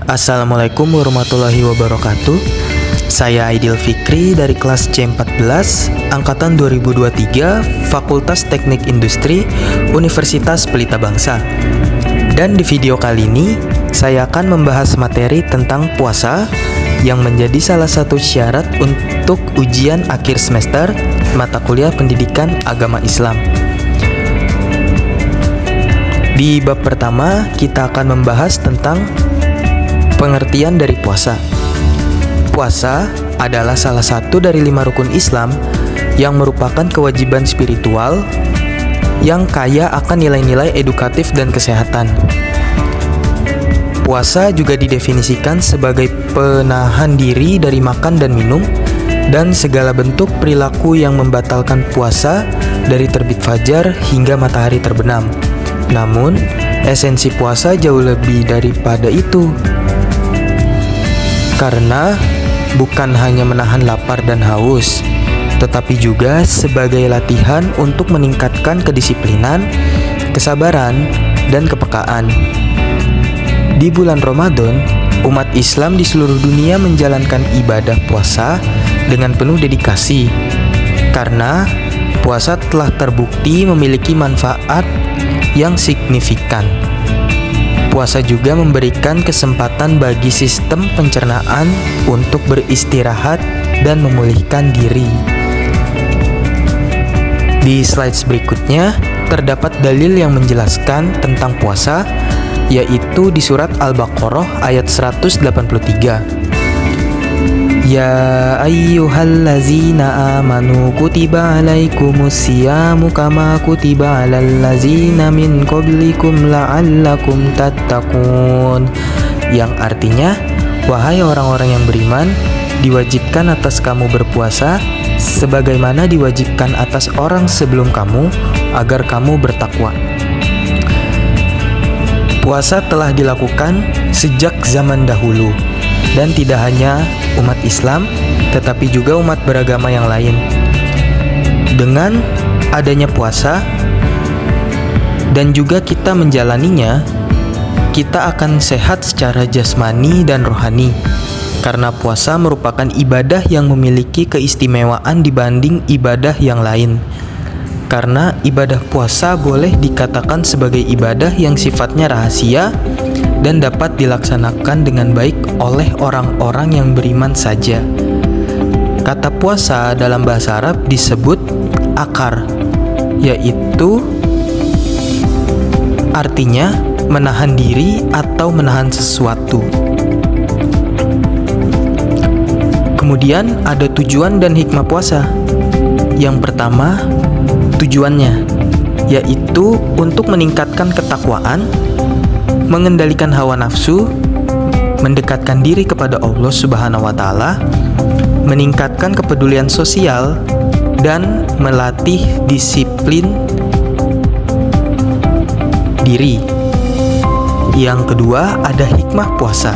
Assalamualaikum warahmatullahi wabarakatuh. Saya Aidil Fikri dari kelas C14 Angkatan 2023 Fakultas Teknik Industri Universitas Pelita Bangsa. Dan di video kali ini saya akan membahas materi tentang puasa yang menjadi salah satu syarat untuk ujian akhir semester mata kuliah Pendidikan Agama Islam. Di bab pertama, kita akan membahas tentang pengertian dari puasa. Puasa adalah salah satu dari 5 rukun Islam yang merupakan kewajiban spiritual yang kaya akan nilai-nilai edukatif dan kesehatan. Puasa juga didefinisikan sebagai penahan diri dari makan dan minum dan segala bentuk perilaku yang membatalkan puasa dari terbit fajar hingga matahari terbenam. Namun, esensi puasa jauh lebih daripada itu. Karena bukan hanya menahan lapar dan haus, tetapi juga sebagai latihan untuk meningkatkan kedisiplinan, kesabaran, dan kepekaan. Di bulan Ramadan, umat Islam di seluruh dunia menjalankan ibadah puasa dengan penuh dedikasi. Karena puasa telah terbukti memiliki manfaat yang signifikan. Puasa juga memberikan kesempatan bagi sistem pencernaan untuk beristirahat dan memulihkan diri. Di slides berikutnya terdapat dalil yang menjelaskan tentang puasa, yaitu di surat Al-Baqarah ayat 183. Ya ayyuhallazina amanu kutiba alaikumusyamu kama kutiba alal ladzina min qablikum la'allakum tattaqun. Yang artinya, wahai orang-orang yang beriman, diwajibkan atas kamu berpuasa sebagaimana diwajibkan atas orang sebelum kamu agar kamu bertakwa. Puasa telah dilakukan sejak zaman dahulu dan tidak hanya umat Islam, tetapi juga umat beragama yang lain. Dengan adanya puasa dan juga kita menjalaninya, kita akan sehat secara jasmani dan rohani. Karena puasa merupakan ibadah yang memiliki keistimewaan dibanding ibadah yang lain. Karena ibadah puasa boleh dikatakan sebagai ibadah yang sifatnya rahasia dan dapat dilaksanakan dengan baik oleh orang-orang yang beriman saja. Kata puasa dalam bahasa Arab disebut akar, yaitu artinya menahan diri atau menahan sesuatu. Kemudian ada tujuan dan hikmah puasa. Yang pertama, tujuannya yaitu untuk meningkatkan ketakwaan, mengendalikan hawa nafsu, mendekatkan diri kepada Allah Subhanahu wa Ta'ala, meningkatkan kepedulian sosial, dan melatih disiplin diri. Yang kedua, ada hikmah puasa.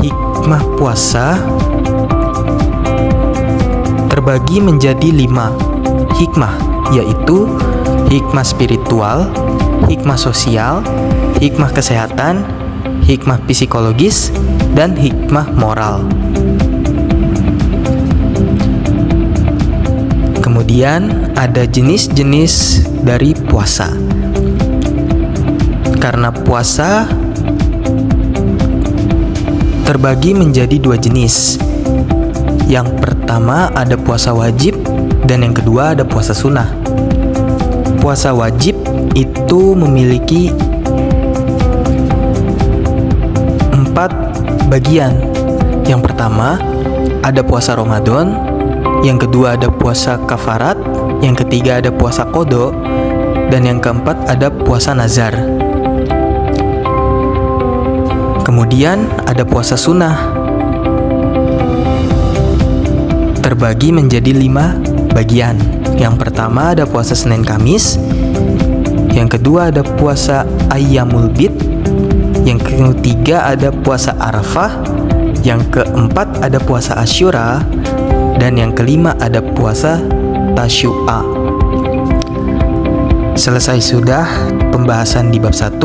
Hikmah puasa terbagi menjadi 5 hikmah, yaitu hikmah spiritual, hikmah sosial, hikmah kesehatan, hikmah psikologis, dan hikmah moral. Kemudian ada jenis-jenis dari puasa. Karena puasa terbagi menjadi 2 jenis. Yang pertama ada puasa wajib dan yang kedua ada puasa sunnah. Puasa wajib itu memiliki 4 bagian. Yang pertama ada puasa Ramadan, yang kedua ada puasa kafarat, yang ketiga ada puasa qada, dan yang keempat ada puasa nazar. Kemudian ada puasa sunnah, terbagi menjadi 5 bagian. Yang pertama ada puasa Senin Kamis, yang kedua ada puasa Ayyamul Bid, yang ketiga ada puasa Arafah, yang keempat ada puasa Asyura, dan yang kelima ada puasa Tasyu'a. Selesai sudah pembahasan di bab 1,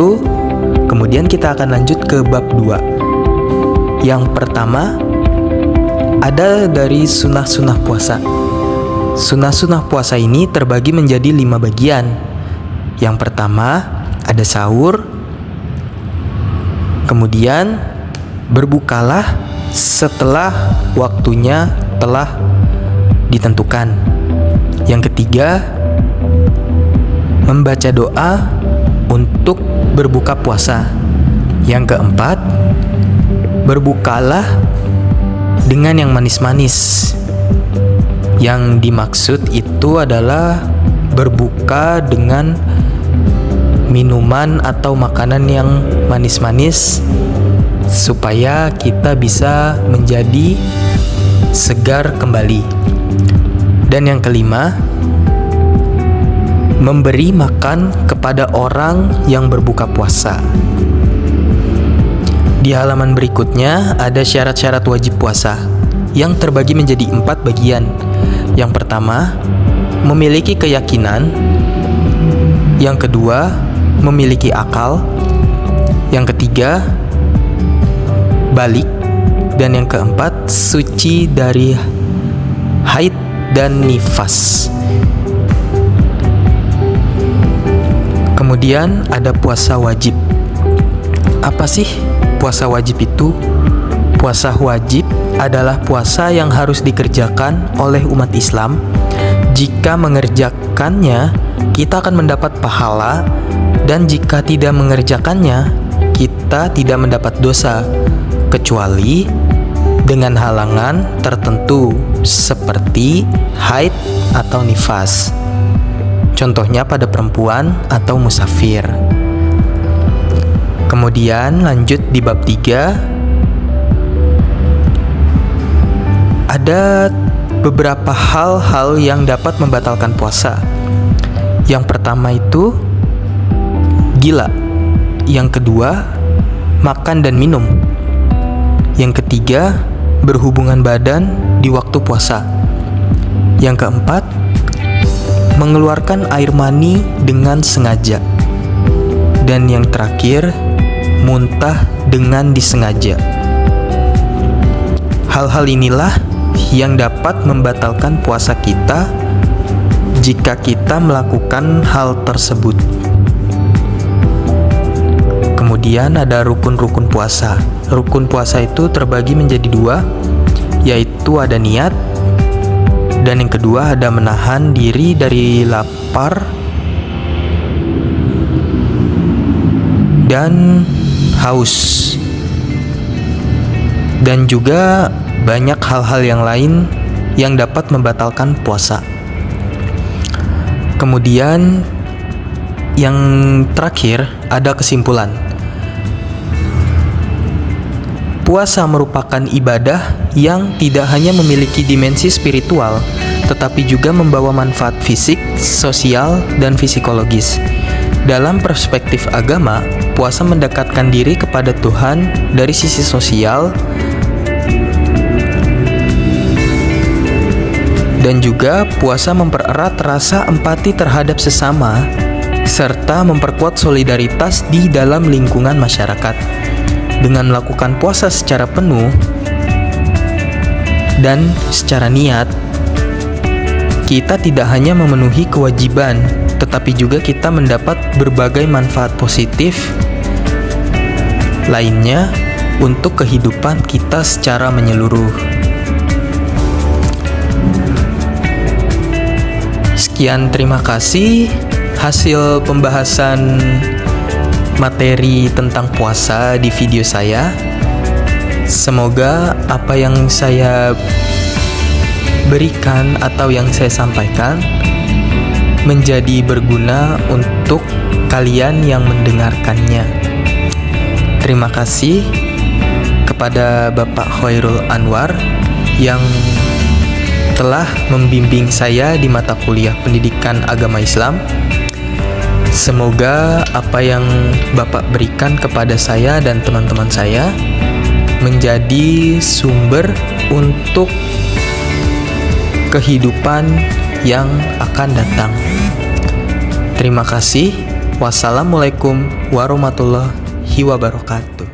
kemudian kita akan lanjut ke bab 2. Yang pertama, ada dari sunnah-sunnah puasa. Sunnah-sunnah puasa ini terbagi menjadi 5 bagian. Yang pertama, ada sahur. Kemudian, berbukalah setelah waktunya telah ditentukan. Yang ketiga, membaca doa untuk berbuka puasa. Yang keempat, berbukalah dengan yang manis-manis. Yang dimaksud itu adalah berbuka dengan minuman atau makanan yang manis-manis supaya kita bisa menjadi segar kembali. Dan yang kelima, memberi makan kepada orang yang berbuka puasa. Di halaman berikutnya ada syarat-syarat wajib puasa yang terbagi menjadi 4 bagian. Yang pertama, memiliki keyakinan. Yang kedua, memiliki akal. Yang ketiga, balik. Dan yang keempat, suci dari haid dan nifas. Kemudian ada puasa wajib. Apa sih puasa wajib itu? Puasa wajib adalah puasa yang harus dikerjakan oleh umat Islam. Jika mengerjakannya, kita akan mendapat pahala, dan jika tidak mengerjakannya, kita tidak mendapat dosa, kecuali dengan halangan tertentu seperti haid atau nifas. Contohnya pada perempuan atau musafir. Kemudian lanjut di bab 3. Ada beberapa hal-hal yang dapat membatalkan puasa. Yang pertama itu gila. Yang kedua, makan dan minum. Yang ketiga, berhubungan badan di waktu puasa. Yang keempat, mengeluarkan air mani dengan sengaja. Dan yang terakhir, muntah dengan disengaja. Hal-hal inilah yang dapat membatalkan puasa kita jika kita melakukan hal tersebut. Kemudian ada rukun-rukun puasa. Rukun puasa itu terbagi menjadi 2, yaitu ada niat, dan yang kedua ada menahan diri dari lapar dan haus. Dan juga banyak hal-hal yang lain yang dapat membatalkan puasa. Kemudian yang terakhir ada kesimpulan. Puasa merupakan ibadah yang tidak hanya memiliki dimensi spiritual, tetapi juga membawa manfaat fisik, sosial, dan psikologis. Dalam perspektif agama, puasa mendekatkan diri kepada Tuhan dari sisi sosial, dan juga puasa mempererat rasa empati terhadap sesama serta memperkuat solidaritas di dalam lingkungan masyarakat. Dengan melakukan puasa secara penuh dan secara niat, kita tidak hanya memenuhi kewajiban, tetapi juga kita mendapat berbagai manfaat positif lainnya untuk kehidupan kita secara menyeluruh. Sekian, terima kasih hasil pembahasan materi tentang puasa di video saya. Semoga apa yang saya berikan atau yang saya sampaikan menjadi berguna untuk kalian yang mendengarkannya. Terima kasih kepada Bapak Khairul Anwar yang telah membimbing saya di mata kuliah Pendidikan Agama Islam. Semoga apa yang Bapak berikan kepada saya dan teman-teman saya menjadi sumber untuk kehidupan yang akan datang. Terima kasih. Wassalamualaikum warahmatullahi wabarakatuh.